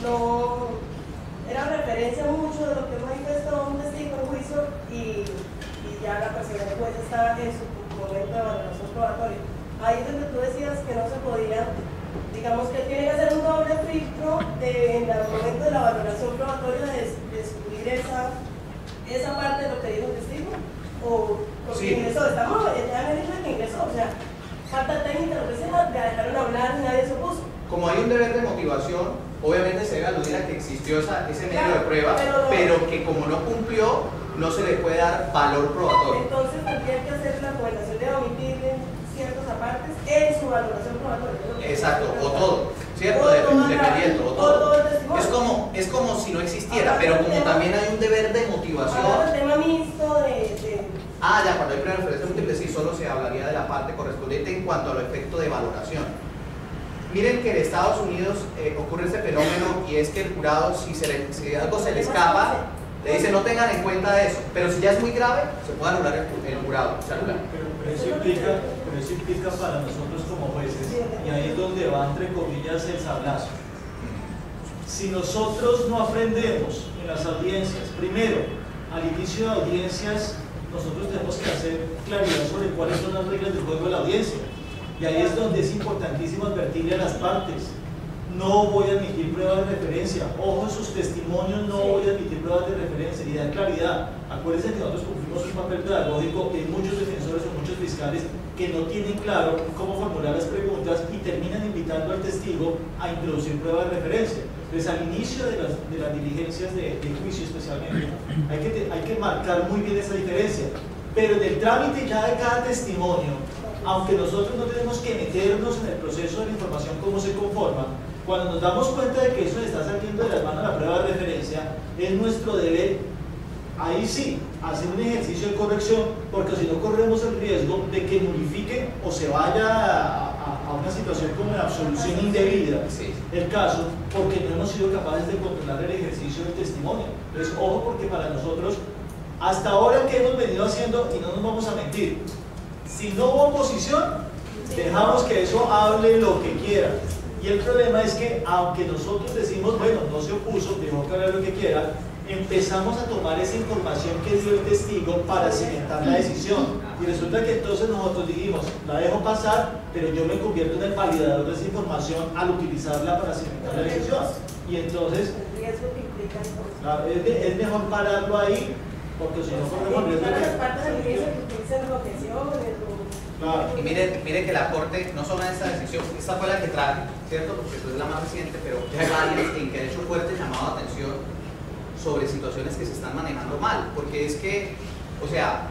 no era referencia mucho de lo que manifestó un testigo en juicio y ya la persona del juez está en su momento de valoración probatoria. Ahí es donde tú decías que no se podía, digamos que tiene que hacer un doble filtro en el momento de la valoración probatoria de excluir esa parte de lo que dijo el testigo, o porque sí. ingresó, estamos ya en el hecho de que ingresó, o sea, falta técnica, lo que sea, le dejaron hablar y nadie se opuso. Como hay un deber de motivación, obviamente se debe aludir a que existió ese medio Claro, de prueba, pero que como no cumplió, no se le puede dar valor probatorio. Entonces tendría que hacer la recomendación de omitir ciertos apartes en su valoración probatoria. Exacto, o todo, ¿cierto? Dependiendo, o todo. Es como si no existiera, pero como también hay un deber de motivación. Ahora el tema mixto Ya, cuando hay prueba de referencia múltiple, sí, solo se hablaría de la parte correspondiente en cuanto al efecto de valoración. Miren que en Estados Unidos ocurre este fenómeno, y es que el jurado, si algo se le escapa, le dice no tengan en cuenta eso, pero si ya es muy grave, se puede anular el jurado. Pero eso implica para nosotros como jueces, y ahí es donde va entre comillas el sablazo. Si nosotros no aprendemos en las audiencias, primero, al inicio de audiencias, nosotros tenemos que hacer claridad sobre cuáles son las reglas del juego de la audiencia. Y ahí es donde es importantísimo advertirle a las partes: no voy a admitir pruebas de referencia, ojo en sus testimonios, no voy a admitir pruebas de referencia, y dar claridad. Acuérdense que nosotros cumplimos un papel pedagógico, que hay muchos defensores o muchos fiscales que no tienen claro cómo formular las preguntas y terminan invitando al testigo a introducir pruebas de referencia. Entonces, al inicio de las diligencias de juicio especialmente, hay que marcar muy bien esa diferencia, pero en el trámite ya de cada testimonio, aunque nosotros no tenemos que meternos en el proceso de la información cómo se conforma, cuando nos damos cuenta de que eso le está saliendo de las manos a la prueba de referencia, es nuestro deber, ahí sí, hacer un ejercicio de corrección, porque si no corremos el riesgo de que nulifique o se vaya a una situación como de absolución indebida, el caso, porque no hemos sido capaces de controlar el ejercicio del testimonio. Entonces, ojo, porque para nosotros, hasta ahora que hemos venido haciendo, y no nos vamos a mentir, si no hubo oposición, dejamos que eso hable lo que quiera. Y el problema es que, aunque nosotros decimos, bueno, no se opuso, dejó que hable lo que quiera, empezamos a tomar esa información que dio el testigo para cimentar la decisión. Y resulta que entonces nosotros dijimos, la dejo pasar, pero yo me convierto en el validador de esa información al utilizarla para cimentar la decisión. Y entonces, claro, es mejor pararlo ahí, porque si no corremos riesgo de... Claro. Y mire que la Corte, no solo en esta decisión, esta fue la que traje, ¿cierto? Porque es la más reciente, pero hay varias en que ha hecho fuerte llamado de atención sobre situaciones que se están manejando mal, porque es que, o sea,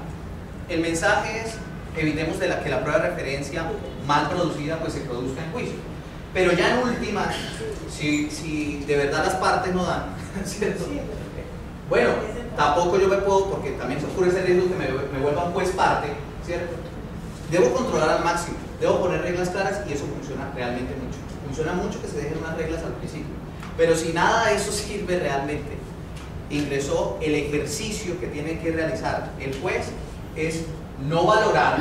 el mensaje es: evitemos que la prueba de referencia mal producida pues se produzca en juicio, pero ya en últimas, si de verdad las partes no dan, ¿cierto? Bueno, tampoco yo me puedo, porque también se ocurre ese riesgo que me vuelva un juez parte, ¿cierto? Debo controlar al máximo, debo poner reglas claras, y eso funciona realmente mucho. Funciona mucho que se dejen unas reglas al principio, pero si nada de eso sirve realmente, ingresó el ejercicio que tiene que realizar el juez, es no valorar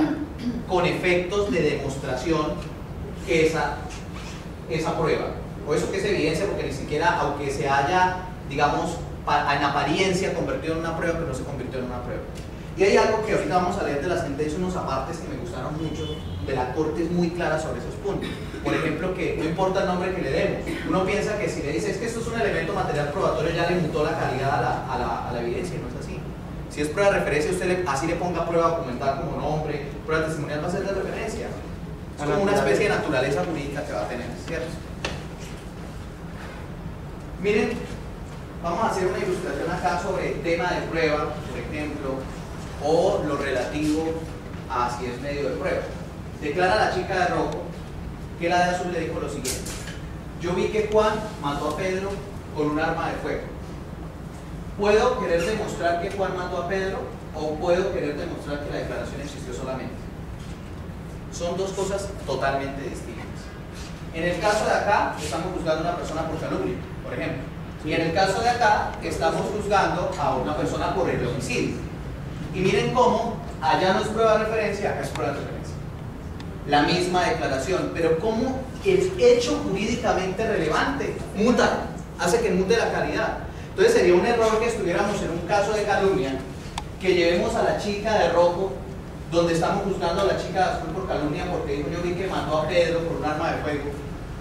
con efectos de demostración esa prueba, o eso que es evidencia, porque ni siquiera, aunque se haya, digamos, en apariencia convertido en una prueba, pero no se convirtió en una prueba. Y hay algo que ahorita vamos a leer de la sentencia, unos apartes que me gustaron mucho, de la Corte, es muy clara sobre esos puntos. Por ejemplo, que no importa el nombre que le demos, uno piensa que si le dice es que esto es un elemento material probatorio, ya le mutó la calidad a la evidencia, y no es así. Si es prueba de referencia, usted así le ponga prueba documental como nombre, prueba testimonial, va a ser de referencia. Es como una especie de naturaleza jurídica que va a tener, ¿cierto? Miren, vamos a hacer una ilustración acá sobre el tema de prueba, por ejemplo, o lo relativo a si es medio de prueba. Declara la chica de rojo que la de azul le dijo lo siguiente: yo vi que Juan mató a Pedro con un arma de fuego. ¿Puedo querer demostrar que Juan mató a Pedro, o puedo querer demostrar que la declaración existió solamente? Son dos cosas totalmente distintas. En el caso de acá, estamos juzgando a una persona por calumnia, por ejemplo, y en el caso de acá, estamos juzgando a una persona por el homicidio. Y miren cómo allá no es prueba de referencia, acá es prueba de referencia. La misma declaración, pero cómo el hecho jurídicamente relevante muta. hace que mute la calidad. Entonces sería un error que estuviéramos en un caso de calumnia, que llevemos a la chica de rojo, donde estamos juzgando a la chica de azul por calumnia, porque dijo yo vi que mató a Pedro por un arma de fuego,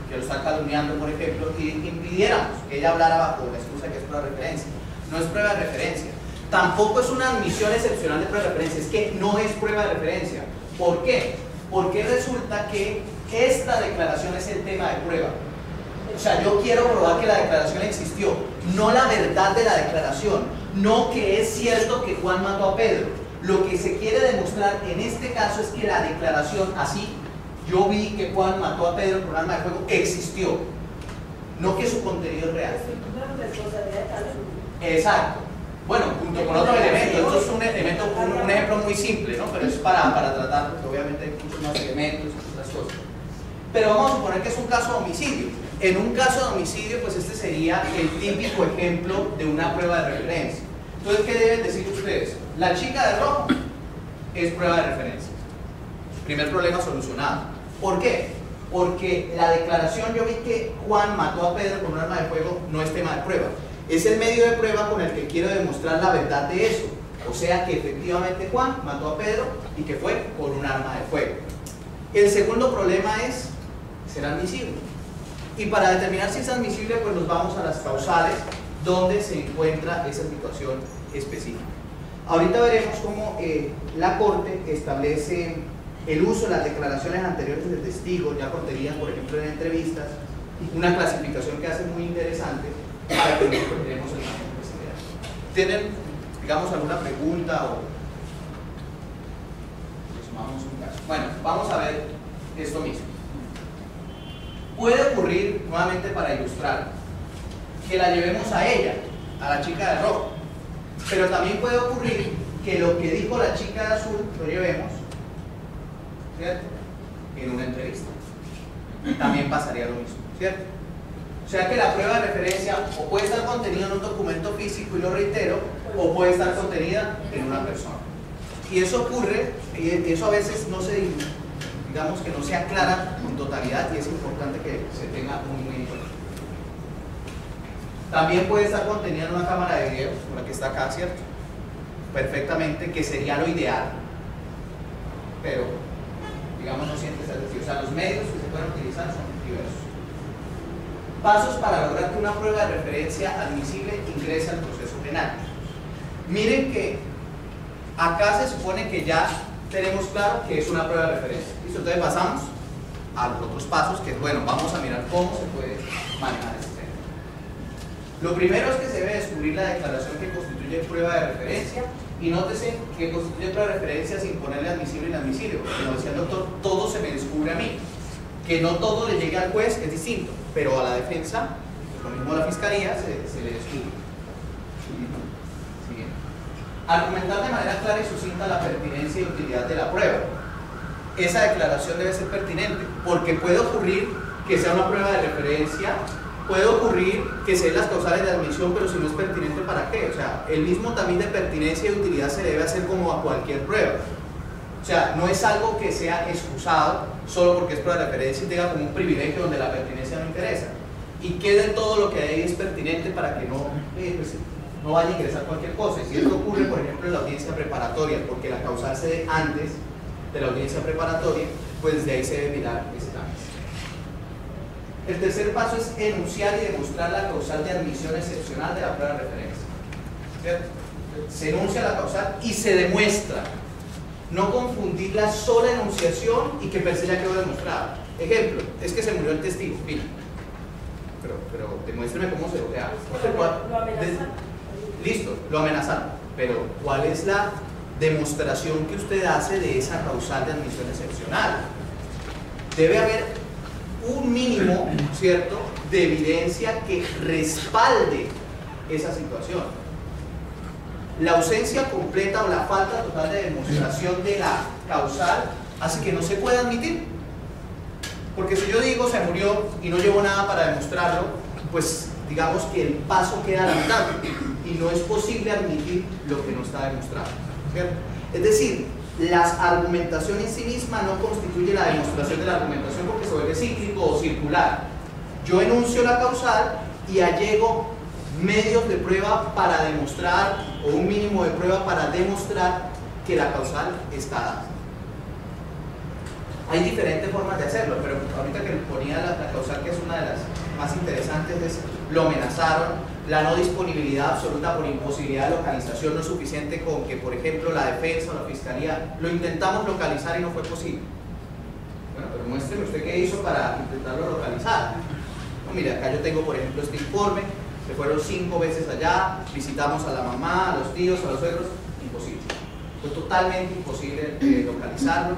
que lo está calumniando, por ejemplo, y impidiéramos que ella hablara bajo la excusa que es prueba de referencia. No es prueba de referencia. Tampoco es una admisión excepcional de prueba de referencia, es que no es prueba de referencia. ¿Por qué? Porque resulta que esta declaración es el tema de prueba. O sea, yo quiero probar que la declaración existió, no la verdad de la declaración, no que es cierto que Juan mató a Pedro. Lo que se quiere demostrar en este caso es que la declaración así, yo vi que Juan mató a Pedro con un arma de fuego, existió, no que su contenido es real. Exacto. Bueno, junto con otro elemento, esto es un ejemplo muy simple, ¿no? Pero es para tratar, porque obviamente hay muchos más elementos y otras cosas. Pero vamos a suponer que es un caso de homicidio. En un caso de homicidio, pues este sería el típico ejemplo de una prueba de referencia. Entonces, ¿qué deben decir ustedes? La chica de rojo es prueba de referencia. Primer problema solucionado. ¿Por qué? Porque la declaración, yo vi que Juan mató a Pedro con un arma de fuego, no es tema de prueba. Es el medio de prueba con el que quiero demostrar la verdad de eso. O sea que efectivamente Juan mató a Pedro y que fue con un arma de fuego. El segundo problema es, ¿será admisible? Y para determinar si es admisible, pues nos vamos a las causales donde se encuentra esa situación específica. Ahorita veremos cómo la Corte establece el uso de las declaraciones anteriores del testigo, ya contenidas por ejemplo en entrevistas, una clasificación que hace muy interesante para que nosotros tenemos el manejo empresarial. ¿Tienen, digamos, alguna pregunta o resumamos un caso? Bueno, vamos a ver esto mismo. Puede ocurrir, nuevamente para ilustrar, que la llevemos a ella, a la chica de rojo, pero también puede ocurrir que lo que dijo la chica de azul lo llevemos, ¿cierto?, en una entrevista. También pasaría lo mismo, ¿cierto? O sea que la prueba de referencia o puede estar contenida en un documento físico, y lo reitero, o puede estar contenida en una persona. Y eso ocurre, y eso a veces no se, digamos que no se aclara con totalidad, y es importante que se tenga muy en cuenta. También puede estar contenida en una cámara de video, como la que está acá, ¿cierto? Perfectamente, que sería lo ideal, pero digamos no siempre es así. O sea, los medios que se pueden utilizar son diversos. Pasos para lograr que una prueba de referencia admisible ingrese al proceso penal. Miren que acá se supone que ya tenemos claro que es una prueba de referencia. ¿Listo? Entonces pasamos a los otros pasos, que bueno, vamos a mirar cómo se puede manejar este tema. Lo primero es que se debe descubrir la declaración que constituye prueba de referencia, y nótese que constituye prueba de referencia sin ponerle admisible e inadmisible, porque como decía el doctor, todo se me descubre a mí. Que no todo le llegue al juez es distinto, pero a la defensa, pues lo mismo a la fiscalía, se le descubre. Siguiente. Argumentar de manera clara y sucinta la pertinencia y utilidad de la prueba. Esa declaración debe ser pertinente, porque puede ocurrir que sea una prueba de referencia, puede ocurrir que se den las causales de admisión, pero si no es pertinente, ¿para qué? O sea, el mismo tamiz de pertinencia y utilidad se debe hacer como a cualquier prueba. O sea, no es algo que sea excusado solo porque es prueba de referencia y tenga como un privilegio donde la pertinencia no interesa. Y quede todo lo que ahí es pertinente para que no, pues, no vaya a ingresar cualquier cosa. Y si esto ocurre, por ejemplo, en la audiencia preparatoria, porque la causal se dé antes de la audiencia preparatoria, pues desde ahí se debe mirar ese tamiz. El tercer paso es enunciar y demostrar la causal de admisión excepcional de la prueba de referencia. ¿Cierto? Se enuncia la causal y se demuestra. No confundir la sola enunciación y que per se ya quedó demostrado. Ejemplo, es que se murió el testigo, mira. Pero demuéstreme cómo se lo hace. Lo amenazaron. Listo, lo amenazaron. Pero ¿cuál es la demostración que usted hace de esa causal de admisión excepcional? Debe haber un mínimo, ¿cierto?, de evidencia que respalde esa situación. La ausencia completa o la falta total de demostración de la causal hace que no se pueda admitir. Porque si yo digo se murió y no llevo nada para demostrarlo, pues digamos que el paso queda adelantado y no es posible admitir lo que no está demostrado, ¿cierto? Es decir, la argumentación en sí misma no constituye la demostración de la argumentación porque se vuelve cíclico o circular. Yo enuncio la causal y allego medios de prueba para demostrar, o un mínimo de prueba para demostrar que la causal está dada. Hay diferentes formas de hacerlo, pero ahorita que ponía la causal, que es una de las más interesantes, es lo amenazaron. La no disponibilidad absoluta por imposibilidad de localización no es suficiente con que, por ejemplo, la defensa o la fiscalía lo intentamos localizar y no fue posible. Bueno, pero muéstreme usted qué hizo para intentarlo localizar. No, mire, acá yo tengo, por ejemplo, este informe, se fueron 5 veces allá, visitamos a la mamá, a los tíos, a los suegros, imposible. Fue totalmente imposible localizarlo.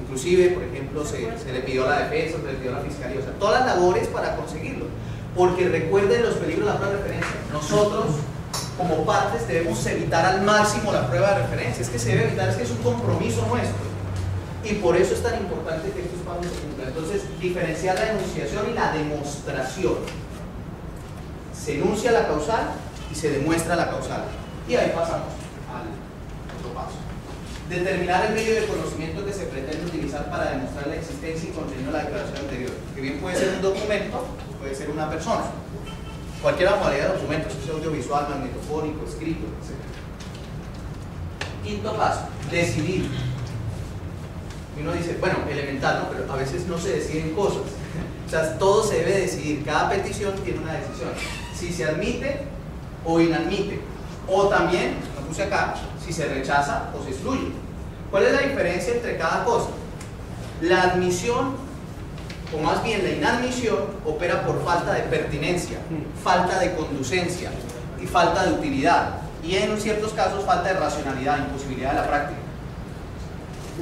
Inclusive, por ejemplo, se le pidió a la defensa, se le pidió a la fiscalía, o sea, todas las labores para conseguirlo. Porque recuerden los peligros de la prueba de referencia. Nosotros, como partes, debemos evitar al máximo la prueba de referencia. Es que se debe evitar, es que es un compromiso nuestro. Y por eso es tan importante que estos pasos se cumplan. Entonces, diferenciar la enunciación y la demostración. Se enuncia la causal y se demuestra la causal. Y ahí pasamos al otro paso. Determinar el medio de conocimiento que se pretende utilizar para demostrar la existencia y contenido de la declaración anterior. Que bien puede ser un documento, puede ser una persona. Cualquier modalidad de documentos, que sea audiovisual, magnetofónico, escrito, etc. Quinto paso, decidir. Y uno dice, bueno, elemental, ¿no? Pero a veces no se deciden cosas. O sea, todo se debe decidir. Cada petición tiene una decisión. Si se admite o inadmite. O también, lo puse acá, si se rechaza o se excluye. ¿Cuál es la diferencia entre cada cosa? La admisión, o más bien la inadmisión, opera por falta de pertinencia, falta de conducencia y falta de utilidad. Y en ciertos casos falta de racionalidad, imposibilidad de la práctica.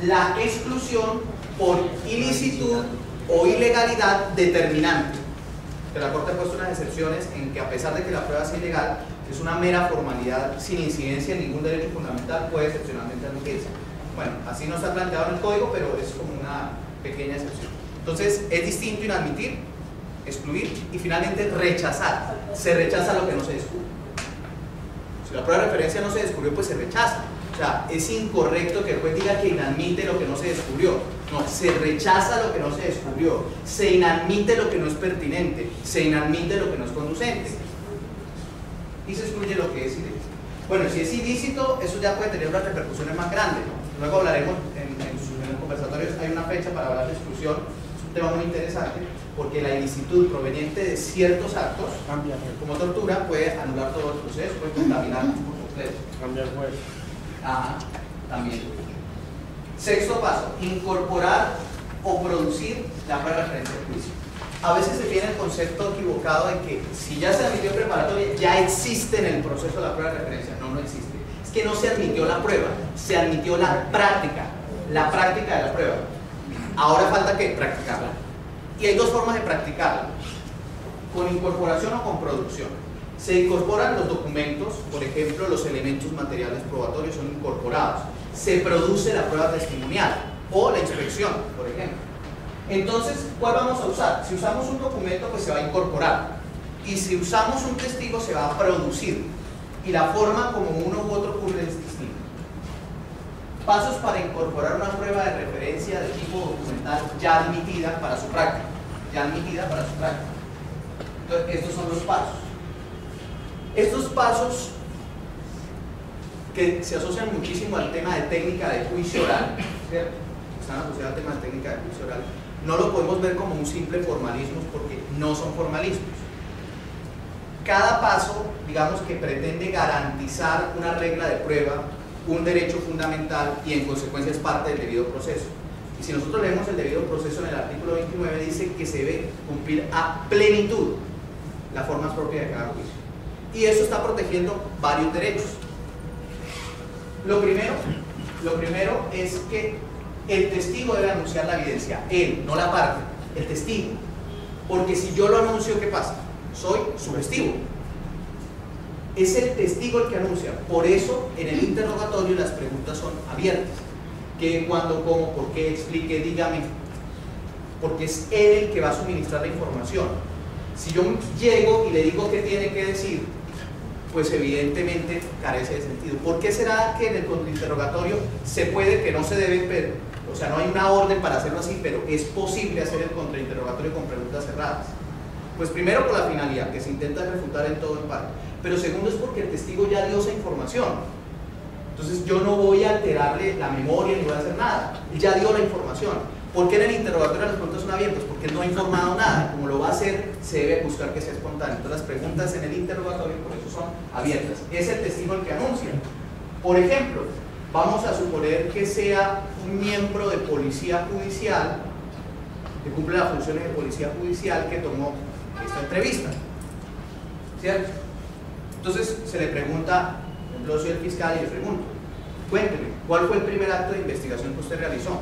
La exclusión por ilicitud o ilegalidad determinante. Que la Corte ha puesto unas excepciones en que, a pesar de que la prueba sea ilegal, es una mera formalidad sin incidencia en ningún derecho fundamental, puede excepcionalmente admitirse. Bueno, así no está planteado en el código, pero es como una pequeña excepción. Entonces, es distinto inadmitir, excluir y finalmente rechazar. Se rechaza lo que no se descubre. Si la prueba de referencia no se descubrió, pues se rechaza. O sea, es incorrecto que el juez diga que inadmite lo que no se descubrió. No, se rechaza lo que no se descubrió. Se inadmite lo que no es pertinente. Se inadmite lo que no es conducente. Y se excluye lo que es ilícito. Bueno, si es ilícito, eso ya puede tener unas repercusiones más grandes, ¿no? Luego hablaremos en los conversatorios, hay una fecha para hablar de exclusión. Es un tema muy interesante, porque la ilicitud proveniente de ciertos actos, como tortura, puede anular todo el proceso, puede contaminar por completo. Cambia el juez. Ajá, también. Sexto paso, incorporar o producir la prueba de referencia del juicio. A veces se tiene el concepto equivocado de que si ya se admitió preparatoria, ya existe en el proceso de la prueba de referencia. No, no existe. Es que no se admitió la prueba, se admitió la práctica de la prueba. Ahora falta que practicarla. Y hay dos formas de practicarla: con incorporación o con producción. Se incorporan los documentos, por ejemplo, los elementos materiales probatorios son incorporados. Se produce la prueba testimonial o la inspección, por ejemplo. Entonces, ¿cuál vamos a usar? Si usamos un documento, pues se va a incorporar. Y si usamos un testigo, se va a producir. Y la forma como uno u otro ocurre es distinta. Pasos para incorporar una prueba de referencia de tipo documental ya admitida para su práctica. Ya admitida para su práctica. Entonces, estos son los pasos. Estos pasos, que se asocian muchísimo al tema de técnica de juicio oral, ¿cierto? Están asociados al tema de técnica de juicio oral. No lo podemos ver como un simple formalismo, porque no son formalismos. Cada paso, digamos, que pretende garantizar una regla de prueba, un derecho fundamental, y en consecuencia es parte del debido proceso. Y si nosotros leemos el debido proceso en el artículo 29, dice que se debe cumplir a plenitud las formas propias de cada juicio. Y eso está protegiendo varios derechos. Lo primero es que el testigo debe anunciar la evidencia, él, no la parte, el testigo. Porque si yo lo anuncio, ¿qué pasa? Soy sugestivo. Es el testigo el que anuncia. Por eso, en el interrogatorio las preguntas son abiertas. ¿Qué, cuándo, cómo, por qué? Explique, dígame. Porque es él el que va a suministrar la información. Si yo llego y le digo qué tiene que decir, pues evidentemente carece de sentido. ¿Por qué será que en el contrainterrogatorio se puede, que no se debe, pero, o sea, no hay una orden para hacerlo así, pero es posible hacer el contrainterrogatorio con preguntas cerradas? Pues primero por la finalidad, que se intenta refutar en todo en parte, pero segundo es porque el testigo ya dio esa información. Entonces yo no voy a alterarle la memoria ni voy a hacer nada, él ya dio la información. ¿Por qué en el interrogatorio las preguntas son abiertas? Porque él no ha informado nada. Como lo va a hacer, se debe buscar que sea espontáneo. Entonces las preguntas en el interrogatorio por eso son abiertas. Es el testigo el que anuncia. Por ejemplo, vamos a suponer que sea un miembro de policía judicial que cumple las funciones de policía judicial que tomó esta entrevista, ¿cierto? Entonces se le pregunta, yo soy el fiscal y le pregunto, cuénteme, ¿cuál fue el primer acto de investigación que usted realizó?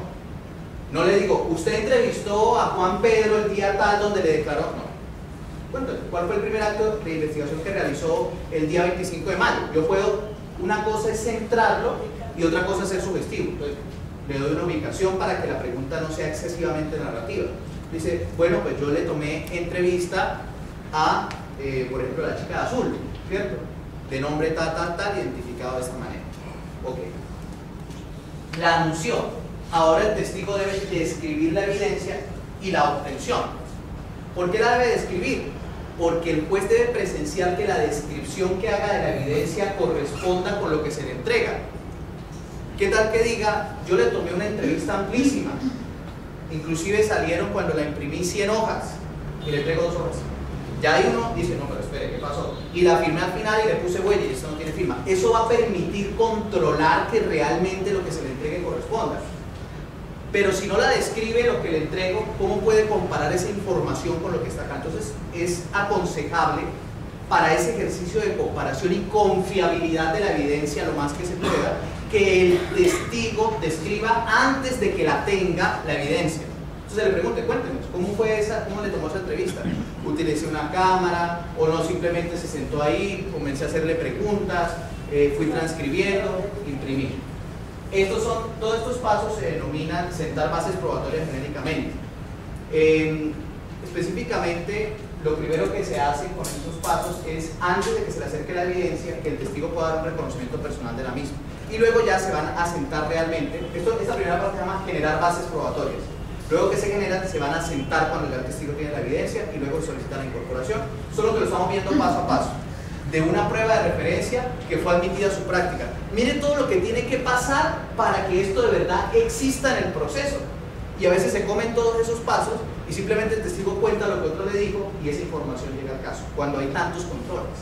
No le digo, usted entrevistó a Juan Pedro el día tal donde le declaró, no. Cuéntame, ¿cuál fue el primer acto de investigación que realizó el día 25 de mayo? Yo puedo, una cosa es centrarlo y otra cosa es ser sugestivo. Entonces, le doy una ubicación para que la pregunta no sea excesivamente narrativa. Dice, bueno, pues yo le tomé entrevista a, por ejemplo, la chica de azul, ¿cierto? De nombre tal, identificado de esta manera. Ok. La anunció. Ahora el testigo debe describir la evidencia y la obtención. ¿Por qué la debe describir? Porque el juez debe presenciar que la descripción que haga de la evidencia corresponda con lo que se le entrega. ¿Qué tal que diga, yo le tomé una entrevista amplísima, inclusive salieron cuando la imprimí 100 hojas y le traigo 2 hojas? Ya hay uno dice, no, pero espere, ¿qué pasó? Y la firmé al final y le puse huella y esto no tiene firma. Eso va a permitir controlar que realmente lo que se le entregue corresponda. Pero si no la describe lo que le entrego, ¿cómo puede comparar esa información con lo que está acá? Entonces es aconsejable para ese ejercicio de comparación y confiabilidad de la evidencia lo más que se pueda, que el testigo describa antes de que la tenga la evidencia. Entonces le pregunte, cuéntenos, ¿cómo fue esa, cómo le tomó esa entrevista? ¿Utilicé una cámara o no simplemente se sentó ahí, comencé a hacerle preguntas, fui transcribiendo, imprimí? Todos estos pasos se denominan sentar bases probatorias genéricamente. Específicamente, lo primero que se hace con estos pasos es, antes de que se le acerque la evidencia, que el testigo pueda dar un reconocimiento personal de la misma. Y luego ya se van a sentar realmente. Esta primera parte se llama generar bases probatorias. Luego que se generan, se van a sentar cuando ya el testigo tiene la evidencia y luego solicita la incorporación. Solo que lo estamos viendo paso a paso. De una prueba de referencia que fue admitida a su práctica. Miren todo lo que tiene que pasar para que esto de verdad exista en el proceso. Y a veces se comen todos esos pasos y simplemente el testigo cuenta lo que otro le dijo y esa información llega al caso, cuando hay tantos controles.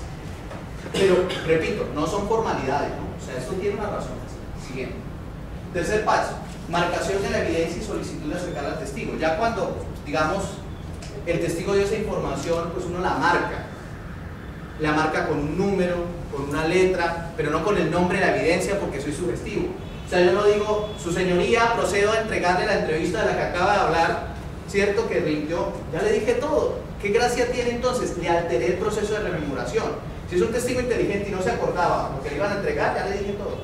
Pero, repito, no son formalidades, ¿no? O sea, esto tiene una razón. Siguiente. Tercer paso, marcación de la evidencia y solicitud de acercar al testigo. Ya cuando, digamos, el testigo dio esa información, pues uno la marca con un número, con una letra, pero no con el nombre de la evidencia porque soy sugestivo. O sea, yo no digo, su señoría, procedo a entregarle la entrevista de la que acaba de hablar, ¿cierto? Que rindió, ya le dije todo. ¿Qué gracia tiene entonces? Le alteré el proceso de rememoración. Si es un testigo inteligente y no se acordaba lo que le iban a entregar, ya le dije todo.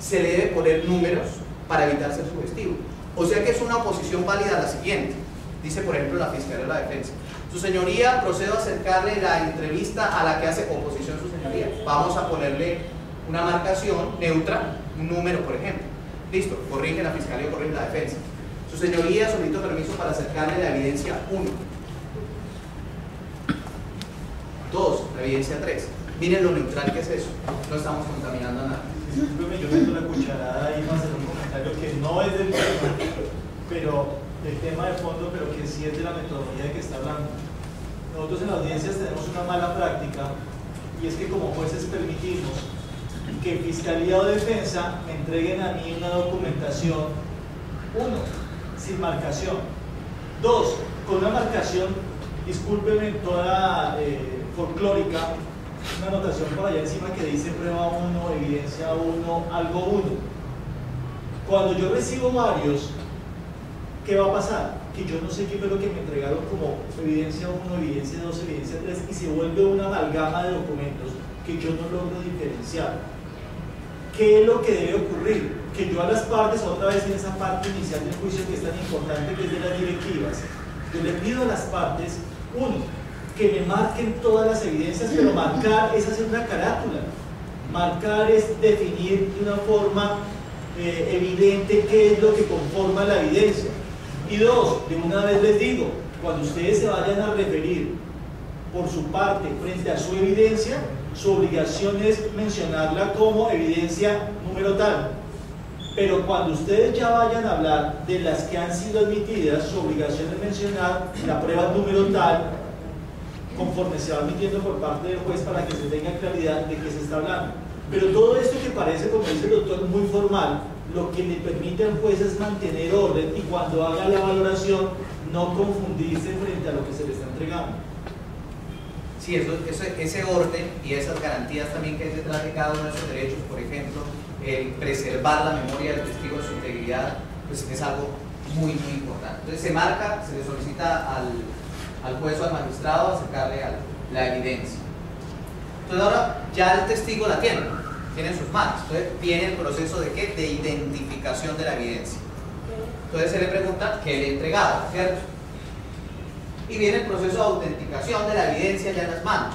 Se le debe poner números para evitar ser sugestivo. O sea que es una oposición válida a la siguiente. Dice, por ejemplo, la Fiscalía de la Defensa. Su señoría, procedo a acercarle la entrevista a la que hace oposición su señoría. Vamos a ponerle una marcación neutra, un número, por ejemplo. Listo, corrige la Fiscalía o corrige la Defensa. Su señoría, solicito permiso para acercarle la evidencia 1. 2, la evidencia 3. Miren lo neutral que es eso. No estamos contaminando nada. Discúlpeme, yo meto la cucharada ahí para hacer un comentario que no es del tema, pero del tema de fondo, pero que sí es de la metodología de que está hablando. Nosotros en las audiencias tenemos una mala práctica y es que como jueces permitimos que Fiscalía o Defensa me entreguen a mí una documentación, 1, sin marcación, 2, con una marcación, discúlpeme, toda folclórica, una anotación por allá encima que dice prueba 1, evidencia 1, algo 1. Cuando yo recibo varios, ¿qué va a pasar? Que yo no sé qué fue lo que me entregaron como evidencia 1, evidencia 2, evidencia 3 y se vuelve una amalgama de documentos que yo no logro diferenciar. ¿Qué es lo que debe ocurrir? Que yo a las partes, otra vez en esa parte inicial del juicio que es tan importante, que es de las directivas, yo le pido a las partes, 1, que me marquen todas las evidencias, pero marcar es hacer una carátula. Marcar es definir de una forma evidente qué es lo que conforma la evidencia. Y 2, de una vez les digo, cuando ustedes se vayan a referir por su parte frente a su evidencia, su obligación es mencionarla como evidencia número tal. Pero cuando ustedes ya vayan a hablar de las que han sido admitidas, su obligación es mencionar la prueba número tal, conforme se va admitiendo por parte del juez, para que se tenga claridad de qué se está hablando. Pero todo esto que parece, como dice el doctor, muy formal, lo que le permite al juez es mantener orden y cuando haga la valoración no confundirse frente a lo que se le está entregando. Sí, ese orden y esas garantías también que hay detrás de cada uno de esos derechos, por ejemplo, el preservar la memoria del testigo de su integridad, pues es algo muy, muy importante. Entonces se marca, se le solicita al juez o al magistrado acercarle la evidencia. Entonces ahora ya el testigo la tiene en sus manos. Entonces viene el proceso de ¿qué? De identificación de la evidencia. Entonces se le pregunta qué le he entregado, ¿cierto? Y viene el proceso de autenticación de la evidencia ya en las manos.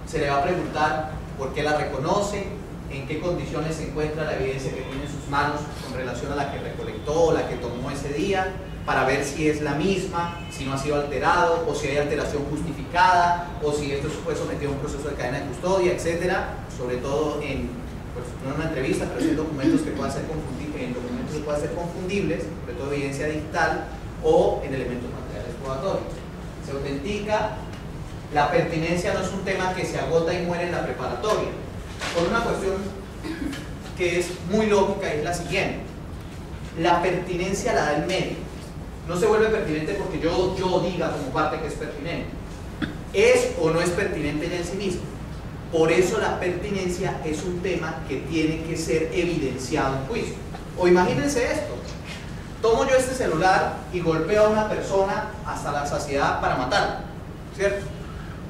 Se le va a preguntar por qué la reconoce, en qué condiciones se encuentra la evidencia que tiene en sus manos con relación a la que recolectó o la que tomó ese día, para ver si es la misma, si no ha sido alterado, o si hay alteración justificada, o si esto fue sometido a un proceso de cadena de custodia, etcétera, sobre todo en, pues, no en una entrevista, pero en documentos que puedan ser confundibles, sobre todo evidencia digital, o en elementos materiales probatorios. Se autentica. La pertinencia no es un tema que se agota y muere en la preparatoria, por una cuestión que es muy lógica, y es la siguiente: la pertinencia la da el medio. No se vuelve pertinente porque yo diga como parte que es pertinente. Es o no es pertinente en sí mismo. Por eso la pertinencia es un tema que tiene que ser evidenciado en juicio. O imagínense esto: tomo yo este celular y golpeo a una persona hasta la saciedad para matarla, ¿cierto?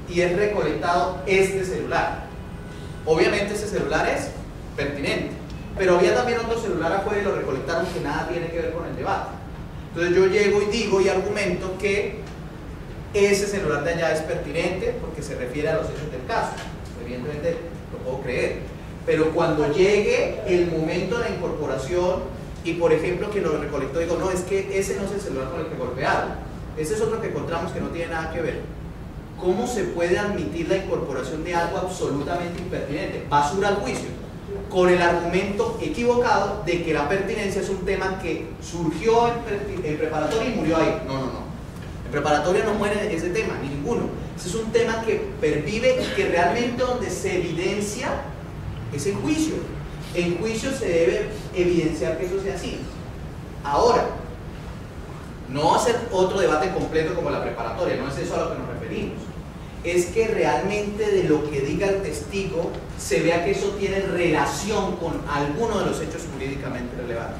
Y es recolectado este celular. Obviamente ese celular es pertinente, pero había también otro celular afuera y lo recolectaron que nada tiene que ver con el debate. Entonces yo llego y digo y argumento que ese celular de allá es pertinente porque se refiere a los hechos del caso. Evidentemente lo puedo creer, pero cuando llegue el momento de la incorporación y por ejemplo que lo recolectó, digo, no, es que ese no es el celular con el que golpearon, ese es otro que encontramos que no tiene nada que ver. ¿Cómo se puede admitir la incorporación de algo absolutamente impertinente? Basura al juicio, con el argumento equivocado de que la pertinencia es un tema que surgió en preparatoria y murió ahí. No, no, no. En preparatoria no muere ese tema, ni ninguno. Ese es un tema que pervive y que realmente donde se evidencia es en juicio. En juicio se debe evidenciar que eso sea así. Ahora, no va a ser otro debate completo como la preparatoria, no es eso a lo que nos referimos. Es que realmente de lo que diga el testigo se vea que eso tiene relación con alguno de los hechos jurídicamente relevantes.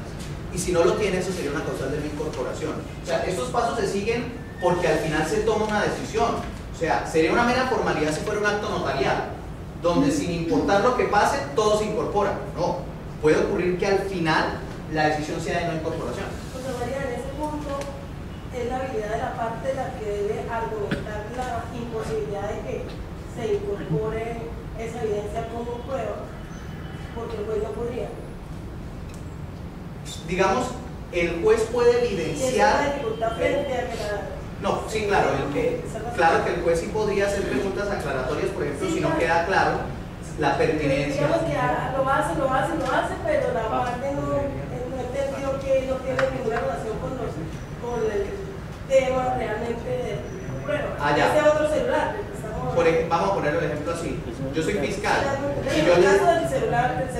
Y si no lo tiene, eso sería una causal de no incorporación. O sea, estos pasos se siguen porque al final se toma una decisión. O sea, sería una mera formalidad si fuera un acto notarial, donde sin importar lo que pase, todo se incorpora. No, puede ocurrir que al final la decisión sea de no incorporación. José María, en ese punto es la habilidad de la parte la que debe argumentar la imposibilidad de que se incorpore esa evidencia como prueba, porque el juez no podría. Digamos, el juez puede evidenciar. ¿Y dificultad frente a que la... No, sí, claro, claro que el juez sí podría hacer preguntas aclaratorias, por ejemplo, sí, si no claro. Queda claro la pertinencia. Digamos que lo hace, pero la parte no entendió que no tiene ninguna relación con el tema realmente de prueba. Ese otro celular. Vamos a poner el ejemplo así. Yo soy fiscal. Y yo el caso del celular, del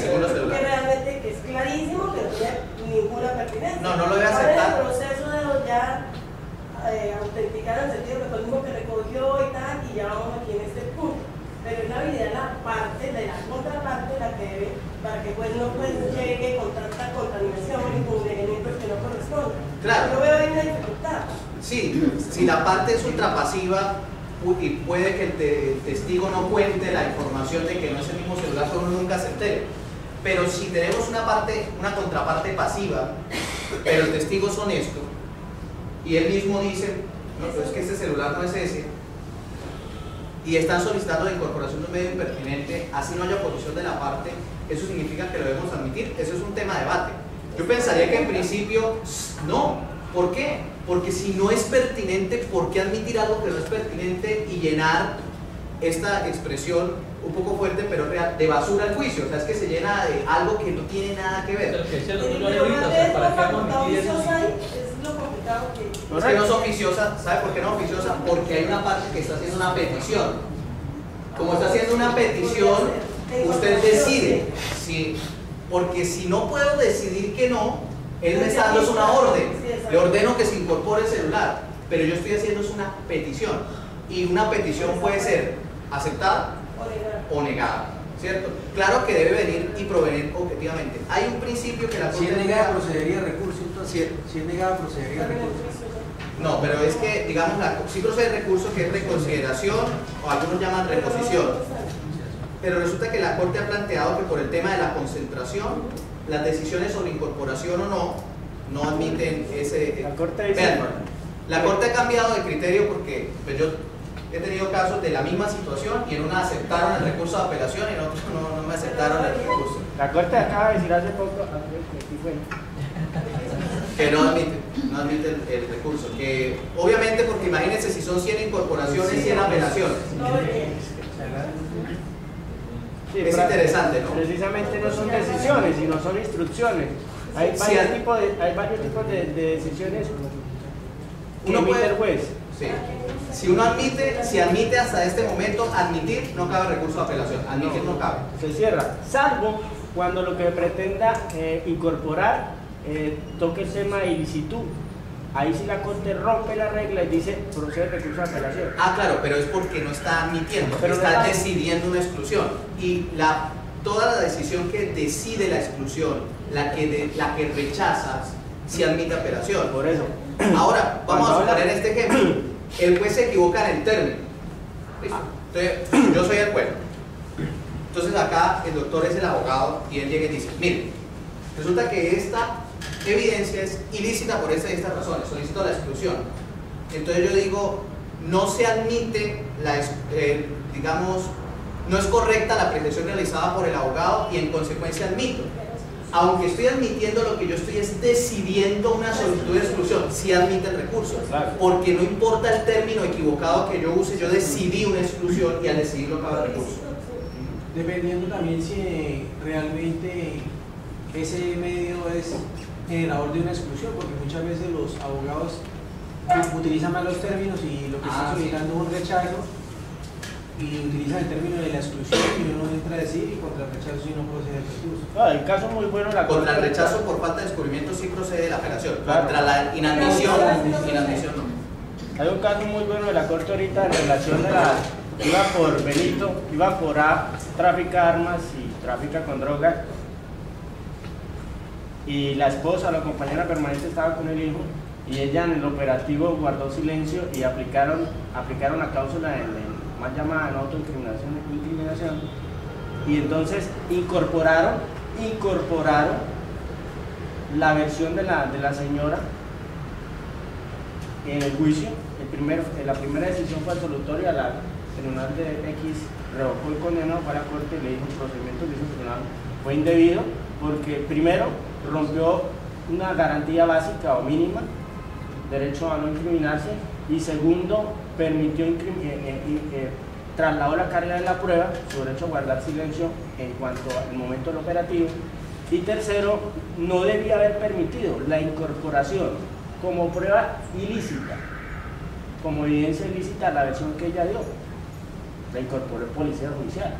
segundo celular. Que realmente que es clarísimo que no tiene ninguna pertinencia. No lo voy a aceptar. El proceso de ya autenticar en el sentido que fue el mismo que recogió y tal, y ya vamos aquí en este punto. Pero es la habilidad de la parte, de la contraparte, la que debe, para que pues no llegue con tanta contaminación y con elementos que no corresponden. Claro. Yo veo ahí una dificultad. Sí, si la parte es ultrapasiva y puede que el testigo no cuente la información de que no es el mismo celular, uno nunca se entere. Pero si tenemos una contraparte pasiva, pero el testigo es honesto y él mismo dice, no, pero es que este celular no es ese, y están solicitando la incorporación de un medio impertinente, así no haya oposición de la parte, eso significa que lo debemos admitir. Eso es un tema de debate. Yo pensaría que en principio no. ¿Por qué? Porque si no es pertinente, ¿por qué admitir algo que no es pertinente y llenar esta expresión un poco fuerte pero real de basura al juicio? O sea, es que se llena de algo que no tiene nada que ver. ¿Para qué vamos a admitir eso? Es lo complicado que... Es que no es oficiosa. ¿Sabe por qué no es oficiosa? Porque hay una parte que está haciendo una petición. Como está haciendo una petición, usted decide. Sí, porque si no puedo decidir que no, él me está dando una orden. Le ordeno que se incorpore el celular, pero yo estoy haciendo una petición. Y una petición puede ser aceptada o negada, ¿cierto? Claro que debe venir y provenir objetivamente. Hay un principio que la Si es negada, procedería a recurso, entonces. Si es negada, procedería a recurso. No, pero es que, digamos, sí procede recurso, que es reconsideración, o algunos llaman reposición. Pero resulta que la Corte ha planteado que por el tema de la concentración, las decisiones sobre incorporación o no admiten ese... La Corte dice... Vean, la Corte ha cambiado de criterio porque pues, yo he tenido casos de la misma situación y en una aceptaron el recurso de apelación y en otro no me aceptaron el recurso. La Corte acaba de decir hace poco que no admite el recurso. Que obviamente, porque imagínense si son 100 incorporaciones y 100 apelaciones. Sí, es interesante, ¿no? Precisamente no son decisiones, sino son instrucciones. Hay varios tipos de decisiones que uno emite puede, el juez. Sí. Si uno admite hasta este momento, admitir no cabe recurso de apelación. Admitir no cabe. Se cierra, salvo cuando lo que pretenda incorporar toque el tema de ilicitud. Ahí sí la Corte rompe la regla y dice procede recurso de apelación. Ah, claro, pero es porque no está admitiendo, pero está no decidiendo una exclusión. Y toda la decisión que decide la exclusión, la que rechaza, si admite apelación. Por eso. Ahora, vamos a poner este ejemplo. El juez se equivoca en el término. ¿Listo? Entonces, yo soy el juez. Entonces acá el doctor es el abogado y él llega y dice, mire, resulta que esta evidencia es ilícita por esta y estas razones, solicito la exclusión. Entonces yo digo, no se admite, digamos, no es correcta la apreciación realizada por el abogado y en consecuencia admito. Aunque estoy admitiendo, lo que yo estoy es decidiendo una solicitud de exclusión, sí admite el recurso, porque no importa el término equivocado que yo use, yo decidí una exclusión y al decidirlo cabe el recurso. Dependiendo también si realmente ese medio es generador de una exclusión, porque muchas veces los abogados utilizan mal los términos y lo que están solicitando es un rechazo y utilizan el término de la exclusión y uno entra a decir y contra el rechazo si no procede el recurso. El caso muy bueno la Contra el rechazo por falta de descubrimiento sí procede la apelación, contra la inadmisión no. Hay un caso muy bueno de la Corte ahorita en relación de iba por Benito, iba por trafica armas y trafica con drogas y la esposa, la compañera permanente estaba con el hijo y ella en el operativo guardó silencio y aplicaron la cláusula más llamada no autoincriminación y entonces incorporaron la versión de la señora en el juicio. La primera decisión fue absolutoria, la tribunal de X revocó el condenado, fue a la Corte y le dijo el procedimiento que hizo el tribunal fue indebido porque primero rompió una garantía básica o mínima, derecho a no incriminarse, y segundo permitió trasladó la carga de la prueba, su derecho a guardar silencio en cuanto al momento del operativo, y tercero, no debía haber permitido la incorporación como prueba ilícita, como evidencia ilícita la versión que ella dio, la incorporó el policía judicial.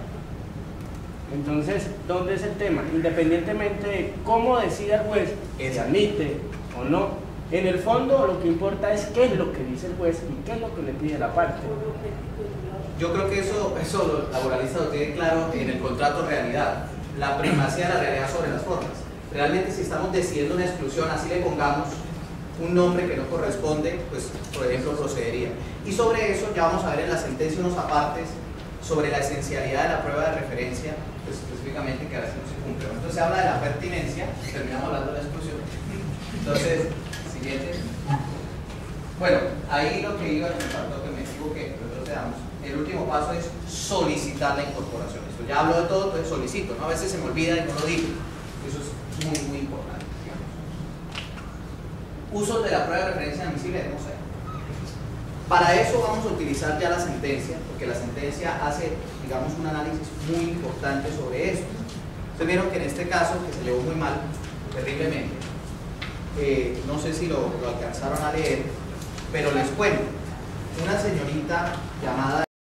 Entonces, ¿dónde es el tema? Independientemente de cómo decida el juez, si admite o no, en el fondo lo que importa es qué es lo que dice el juez y qué es lo que le pide la parte. Yo creo que eso los laboralistas lo tienen claro en el contrato realidad, la primacía de la realidad sobre las formas. Realmente si estamos decidiendo una exclusión, así le pongamos un nombre que no corresponde, pues por ejemplo procedería. Y sobre eso ya vamos a ver en la sentencia unos apartes sobre la esencialidad de la prueba de referencia, pues específicamente que a veces no se cumple. Entonces se habla de la pertinencia, terminamos hablando de la exclusión. Entonces, siguiente. Bueno, ahí lo que iba, que me faltó, que me equivoqué, pero procedamos. El último paso es solicitar la incorporación. Esto ya hablo de todo, entonces solicito, ¿no? A veces se me olvida y no lo digo. Eso es muy, muy importante, digamos. Usos de la prueba de referencia admisible de no sé. Para eso vamos a utilizar ya la sentencia, porque la sentencia hace, digamos, un análisis muy importante sobre esto. Ustedes vieron que en este caso, que se llevó muy mal, terriblemente, no sé si lo alcanzaron a leer, pero les cuento, una señorita llamada